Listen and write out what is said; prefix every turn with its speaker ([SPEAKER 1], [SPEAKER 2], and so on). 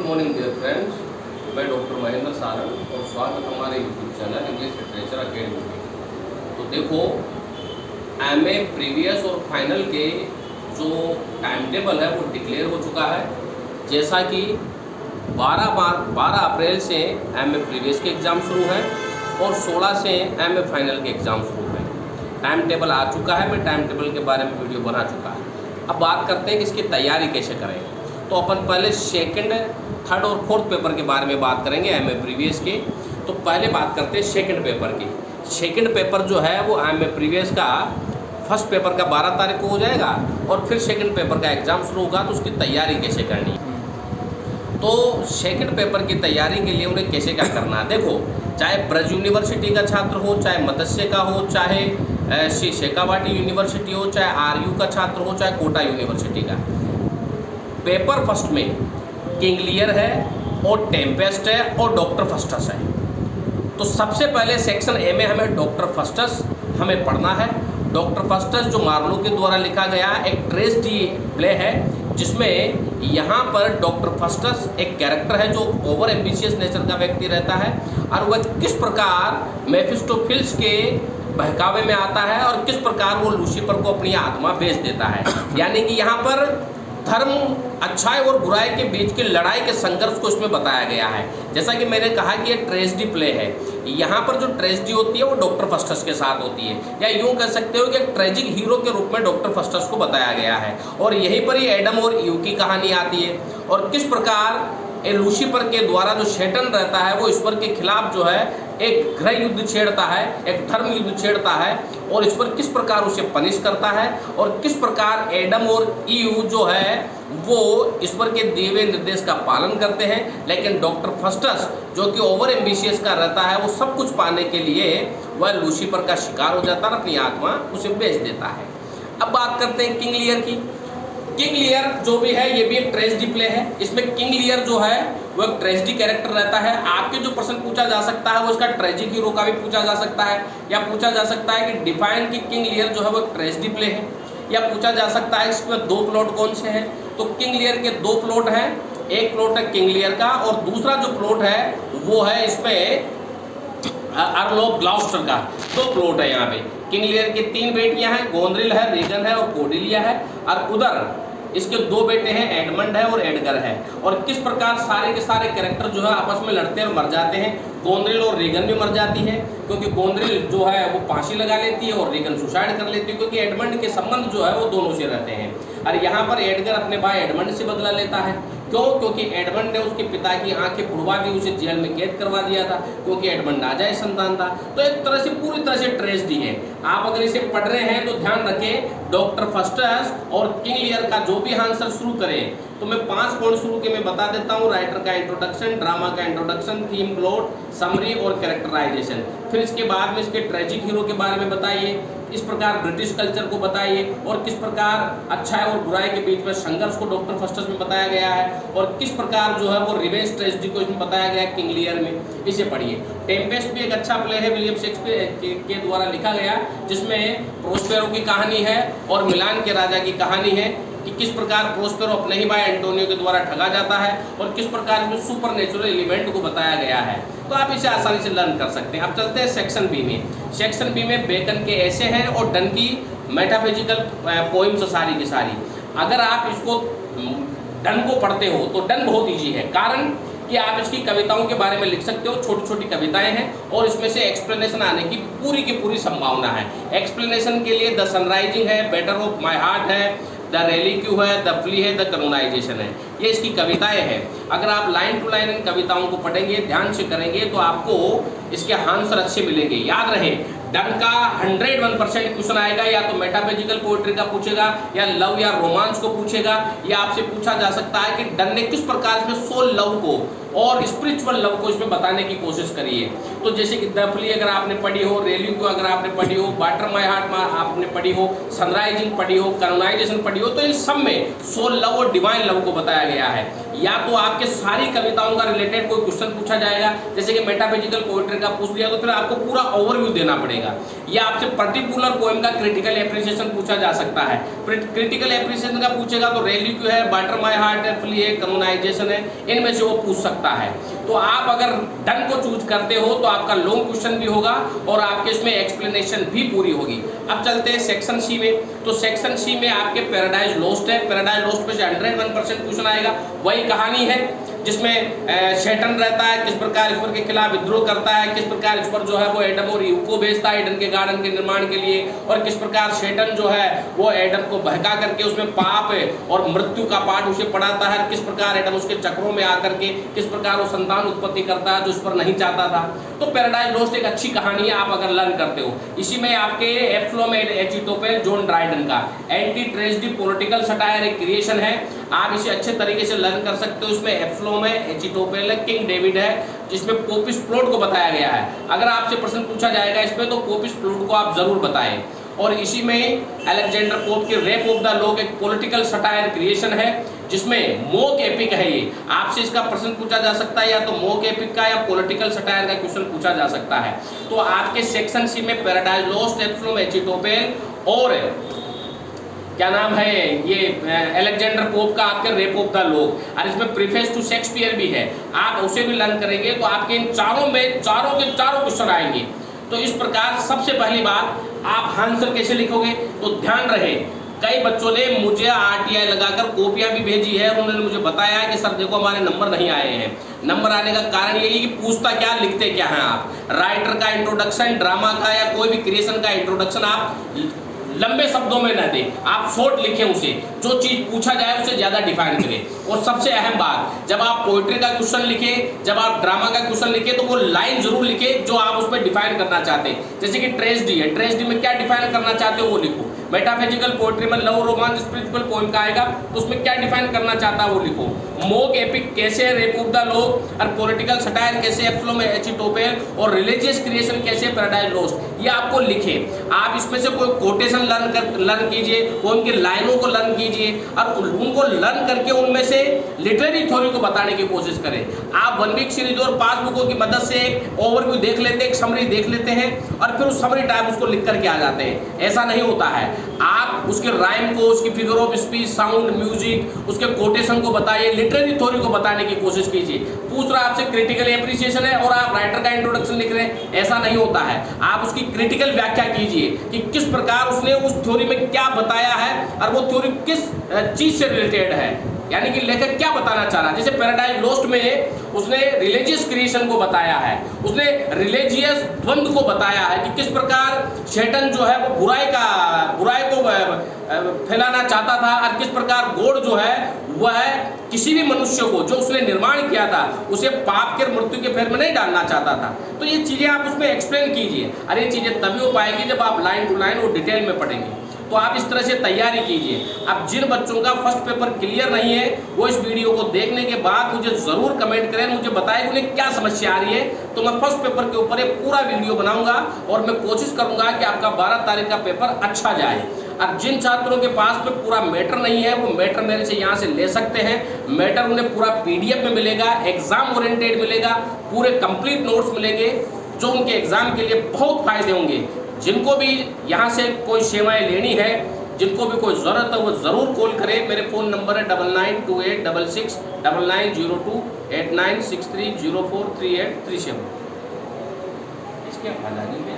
[SPEAKER 1] Morning dear friends, मैं doctor Mahendra Sarang और स्वागत हमारे YouTube channel English literature academy में। तो देखो, एमए प्रीवियस और फाइनल के जो टाइम टेबल है वो डिक्लेयर हो चुका है। जैसा कि 12 अप्रैल से एमए प्रीवियस के एग्ज़ाम शुरू हैं और 16 से एमए फाइनल के एग्ज़ाम शुरू हैं। टाइम टेबल आ चुका है, मैं टाइम टेबल के बारे में वीडियो बना चुका है। अब बात करते हैं कि इसकी तैयारी कैसे करें। तो अपन पहले सेकंड, थर्ड और फोर्थ पेपर के बारे में बात करेंगे एमए प्रीवियस के। तो पहले बात करते हैं सेकंड पेपर की। सेकंड पेपर जो है वो एमए प्रीवियस का फर्स्ट पेपर का 12 तारीख को हो जाएगा और फिर सेकंड पेपर का एग्ज़ाम शुरू होगा। तो उसकी तैयारी कैसे करनी है, तो सेकंड पेपर की तैयारी के लिए उन्हें कैसे क्या करना है। देखो, चाहे ब्रज यूनिवर्सिटी का छात्र हो, चाहे मत्स्य का हो, चाहे श्री शेखावाटी यूनिवर्सिटी हो, चाहे आरयू का छात्र हो, चाहे कोटा यूनिवर्सिटी का, पेपर फर्स्ट में किंग लियर है और टेम्पेस्ट है और डॉक्टर फस्टस है। तो सबसे पहले सेक्शन ए में हमें डॉक्टर फस्टस हमें पढ़ना है। डॉक्टर फस्टस जो मार्लो के द्वारा लिखा गया एक ट्रेजेडी प्ले है, जिसमें यहाँ पर डॉक्टर फस्टस एक कैरेक्टर है जो ओवर एम्बिशियस नेचर का व्यक्ति रहता है और वह किस प्रकार मेफिस्टोफिल्स के बहकावे में आता है और किस प्रकार वो लूसीफर को अपनी आत्मा बेच देता है। यानी कि यहाँ पर धर्म, अच्छाई और बुराई के बीच की लड़ाई के संघर्ष को इसमें बताया गया है। जैसा कि मैंने कहा कि ये ट्रेजेडी प्ले है। यहाँ पर जो ट्रेजेडी होती है वो डॉक्टर फस्टस के साथ होती है, या यूँ कह सकते हो कि एक ट्रेजिक हीरो के रूप में डॉक्टर फस्टस को बताया गया है। और यहीं पर ही एडम और ईव की कहानी आती है और किस प्रकार लूसीफर के द्वारा जो शैतान रहता है वो ईश्वर के खिलाफ जो है एक गृह युद्ध छेड़ता है, एक धर्म युद्ध छेड़ता है और ईश्वर किस प्रकार उसे पनिश करता है और किस प्रकार एडम और ईव जो है वो ईश्वर के दिए हुए निर्देश का पालन करते हैं। लेकिन डॉक्टर फस्टस जो कि ओवर एम्बिशियस का रहता है, वो सब कुछ पाने के लिए वह लूसीफर का शिकार हो जाता है, अपनी आत्मा उसे बेच देता है। अब बात करते हैं किंग लियर की। किंग लियर जो भी है ये भी एक ट्रेजेडी प्ले है। इसमें किंग लियर जो है वो एक ट्रेजेडी कैरेक्टर रहता है। आपके जो प्रश्न पूछा जा सकता है वो इसका ट्रेजिक हीरो का भी पूछा जा सकता है, या पूछा जा सकता है कि डिफाइन की किंग लियर जो है वो एक ट्रेजेडी प्ले है, या पूछा जा सकता है इसमें दो प्लॉट कौन से हैं। तो किंग लियर के दो प्लॉट हैं, एक प्लॉट है किंग लियर का और दूसरा जो प्लॉट है वो है इसमें अर्ल ऑफ ग्लाउस्टर का। दो प्लॉट है यहाँ पे। किंग लियर की 3 बेटियां हैं, गोंद्रिल है, रीगन है और कोर्डेलिया है, और उधर इसके 2 बेटे हैं, एडमंड है और एडगर है। और किस प्रकार सारे के सारे कैरेक्टर जो है आपस में लड़ते हैं और मर जाते हैं। गोंद्रिल और रीगन भी मर जाती है क्योंकि गोंद्रिल जो है वो फांसी लगा लेती है और रीगन सुसाइड कर लेती है, क्योंकि एडमंड के संबंध जो है वो दोनों से रहते हैं। और यहाँ पर एडगर अपने भाई एडमंड से बदला लेता है। क्यों? क्योंकि एडमंड ने उसके पिता की आंखें फुड़वा दी, उसे जेल में कैद करवा दिया था, क्योंकि एडमंड नाजायज संतान था। तो एक तरह से पूरी तरह से ट्रेजेडी है। आप अगर इसे पढ़ रहे हैं तो ध्यान रखें, डॉक्टर फस्टस और किंग लियर का जो भी आंसर शुरू करें तो मैं 5 पॉइंट शुरू के मैं बता देता हूँ। राइटर का इंट्रोडक्शन, ड्रामा का इंट्रोडक्शन, थीम, प्लॉट, समरी और कैरेक्टराइजेशन। फिर इसके बाद में इसके ट्रेजिक हीरो के बारे में बताइए, इस प्रकार ब्रिटिश कल्चर को बताइए और किस प्रकार अच्छाई और बुराई के बीच में संघर्ष को डॉक्टर फस्टस में बताया गया है और किस प्रकार जो है वो रिवेंज ट्रेजेडी को इसमें बताया गया है किंग लियर में। इसे पढ़िए। टेम्पेस्ट भी एक अच्छा प्ले है, विलियम शेक्सपियर के द्वारा लिखा गया, जिसमें प्रोस्पेरो की कहानी है और मिलान के राजा की कहानी है कि किस प्रकार प्रोस्पेरो अपने ही भाई एंटोनियो के द्वारा ठगा जाता है और किस प्रकार इसमें सुपर नेचुरल एलिमेंट को बताया गया है। तो आप इसे आसानी से लर्न कर सकते हैं। अब चलते हैं सेक्शन बी में। सेक्शन बी में बेकन के ऐसे हैं और डन की मेटाफिजिकल पोइम्स सारी की सारी। अगर आप इसको डन को पढ़ते हो तो डन बहुत ईजी है, कारण कि आप इसकी कविताओं के बारे में लिख सकते हो। छोटी छोटी कविताएं हैं और इसमें से एक्सप्लेनेशन आने की पूरी संभावना है। एक्सप्लेनेशन के लिए द सनराइजिंग है, बेटर ऑफ माई हार्ट है, द रेलिक्यू है, द फ्ली है, द कैनोनाइजेशन है। ये इसकी कविताएं हैं। अगर आप लाइन टू लाइन इन कविताओं को पढ़ेंगे, ध्यान से करेंगे तो आपको इसके आंसर अच्छे मिलेंगे। याद रहे, डन का 101% क्वेश्चन आएगा, या तो मेटाफिजिकल पोएट्री का पूछेगा, या लव या रोमांस को पूछेगा, या आपसे पूछा जा सकता है कि डन ने किस प्रकार इसमें सोल लव को और स्पिरिचुअल लव को इसमें बताने की कोशिश करी है। तो जैसे कि द फ्ली अगर आपने पढ़ी हो, रेलिंग को अगर आपने पढ़ी हो, वाटर माई हार्ट आपने पढ़ी हो, सनराइजिंग पढ़ी हो, कैनोनाइजेशन पढ़ी हो, तो इन सब में सोल लव और डिवाइन लव को बताया गया है। या तो आपके सारी कविताओं का रिलेटेड कोई क्वेश्चन पूछा जाएगा, जैसे कि मेटाफिजिकल पोएट्री का पूछ लिया तो फिर आपको पूरा ओवरव्यू देना पड़ेगा, या आपसे पर्टिकुलर पोएम का क्रिटिकल एप्रिसिएशन पूछा जा सकता है। क्रिटिकल एप्रिसिएशन का पूछेगा तो रेलिक्यू है, बाटर माय हार्ट है, कम्युनाइजेशन है, इनमें से वो पूछ सकता है। तो आप अगर डन को चूज करते हो तो आपका लॉन्ग क्वेश्चन भी होगा और आपके इसमें एक्सप्लेनेशन भी पूरी होगी। अब चलते हैं सेक्शन सी में। तो सेक्शन सी में आपके पैराडाइज लॉस्ट है, पैराडाइज लॉस्ट पे से 101% क्वेश्चन आएगा। वही कहानी है जिसमें शैटन रहता है, किस प्रकार ईश्वर के खिलाफ विद्रोह करता है, किस प्रकार ईश्वर जो है वो एडम और ईव को भेजता है एडन के गार्डन के निर्माण के लिए, और किस प्रकार शैटन जो है वो एडम को बहका करके उसमें पाप और मृत्यु का पाठ उसे पढ़ाता है, किस प्रकार एडम उसके चक्रों में आकर के किस प्रकार वो संतान उत्पत्ति करता है जो ईश्वर नहीं चाहता था। तो पैराडाइज लॉस्ट एक अच्छी कहानी है, आप अगर लर्न करते हो। इसी में आपके एब्सलोम एंड एचिटोपेल जॉन ड्राइडन का एंटी ट्रेजेडी पॉलिटिकल सटायर एक क्रिएशन है, आप इसे अच्छे तरीके से लर्न कर सकते हो। इसमें एब्सलोम है, एचिटोपेल है, किंग डेविड है, जिसमें पोपिश प्लॉट को बताया गया है। अगर आपसे प्रश्न पूछा जाएगा इसमें तो पोपिश प्लॉट को आप जरूर बताएं। और इसी में अलेक्जेंडर पोप की रेप ऑफ द लॉग एक पॉलिटिकल सटायर क्रिएशन है, जिसमें मोक एपिक है। ये आपसे इसका प्रश्न पूछा जा सकता है, या तो मोक एपिक का या पॉलिटिकल सटायर का क्वेश्चन पूछा जा सकता है। तो आपके सेक्शन सी में पैराडाइज लॉस्ट, एब्सलोम, एचिटोपेल और क्या नाम है ये अलेक्जेंडर पोप का आपके रेप ऑफ द लॉग, और इसमें प्रीफेस टू शेक्सपियर भी है, आप उसे भी लर्न करेंगे तो आपके इन चारों में चारों के चारों क्वेश्चन आएंगे। तो इस प्रकार सबसे पहली बात आप आंसर कैसे लिखोगे, तो ध्यान रहे कई बच्चों ने मुझे RTI लगाकर कॉपियां भी भेजी है, उन्होंने मुझे बताया है कि सर देखो हमारे नंबर नहीं आए हैं। नंबर आने का कारण यही कि पूछता क्या लिखते क्या हैं आप। राइटर का इंट्रोडक्शन, ड्रामा का या कोई भी क्रिएशन का इंट्रोडक्शन आप लंबे शब्दों में न दें, आप शॉर्ट लिखें, उसे जो चीज पूछा जाए उसे ज्यादा डिफाइन करें। और सबसे अहम बात, जब आप पोइट्री का क्वेश्चन लिखें, जब आप ड्रामा का क्वेश्चन लिखें तो वो लाइन जरूर लिखें जो आप उसमें डिफाइन करना चाहते हैं। जैसे कि ट्रेजेडी है, ट्रेजेडी में क्या डिफाइन करना चाहते हो वो लिखो। मेटाफिजिकल पोइट्री में लव, रोमांस, स्पिरिचुअल पोएम का आएगा तो उसमें क्या डिफाइन करना चाहता है वो लिखो। मोक एपिक कैसे, रेप ऑफ द लॉग और पॉलिटिकल सटायर कैसे, एब्सलोम, एचिटोपेल और रिलीजियस क्रिएशन कैसे, पैराडाइज लॉस्ट, ये आपको लिखे। आप इसमें से कोई कोटेशन लर्न कीजिए, पोएम की लाइनों को लर्न कीजिए और उनको लर्न करके उनमें से लिटरेरी थ्योरी को बताने की कोशिश करें। आप 1 वीक सीरीज और 5 बुकों की मदद से एक ओवरव्यू देख लेते हैं, एक समरी देख लेते हैं और फिर उस समरी टाइप उसको लिख करके आ जाते हैं। ऐसा नहीं होता है, आप उसके राइम को, उसकी figure of speech, sound, music, उसके कोटेशन को बताइए, लिटरेरी थ्योरी को बताने की कोशिश कीजिए। पूछ रहा आपसे क्रिटिकल एप्रिसिएशन है और आप राइटर का इंट्रोडक्शन लिख रहे हैं, ऐसा नहीं होता है। आप उसकी क्रिटिकल व्याख्या कीजिए कि किस प्रकार उसने उस थ्योरी में क्या बताया है और वो थ्योरी किस चीज से रिलेटेड है, यानी कि लेखक क्या बताना चाह रहा है। जैसे पैराडाइज लॉस्ट में उसने रिलीजियस क्रिएशन को बताया है, उसने रिलीजियस द्वंद्व को बताया है कि किस प्रकार शैतान जो है वो बुराई को फैलाना चाहता था और किस प्रकार गॉड जो है वह किसी भी मनुष्य को जो उसने निर्माण किया था उसे पाप के मृत्यु के फेर में नहीं डालना चाहता था। तो ये चीजें आप उसमें एक्सप्लेन कीजिए, और ये चीजें तभी हो पाएगी जब आप लाइन टू लाइन और डिटेल में पढ़ेंगे। तो आप इस तरह से तैयारी कीजिए। अब जिन बच्चों का फर्स्ट पेपर क्लियर नहीं है वो इस वीडियो को देखने के बाद मुझे ज़रूर कमेंट करें, मुझे बताएं कि उन्हें क्या समस्या आ रही है, तो मैं फर्स्ट पेपर के ऊपर एक पूरा वीडियो बनाऊंगा और मैं कोशिश करूंगा कि आपका 12 तारीख का पेपर अच्छा जाए। अब जिन छात्रों के पास में पूरा मैटर नहीं है वो मैटर मेरे से यहाँ से ले सकते हैं। मैटर उन्हें पूरा PDF में मिलेगा, एग्जाम ओरिएंटेड मिलेगा, पूरे कंप्लीट नोट्स मिलेंगे जो उनके एग्जाम के लिए बहुत फायदे होंगे। जिनको भी यहाँ से कोई सेवाएं लेनी है, जिनको भी कोई ज़रूरत है वो ज़रूर कॉल करें। मेरे फ़ोन नंबर है 99286699028963043837। इसके हालांकि में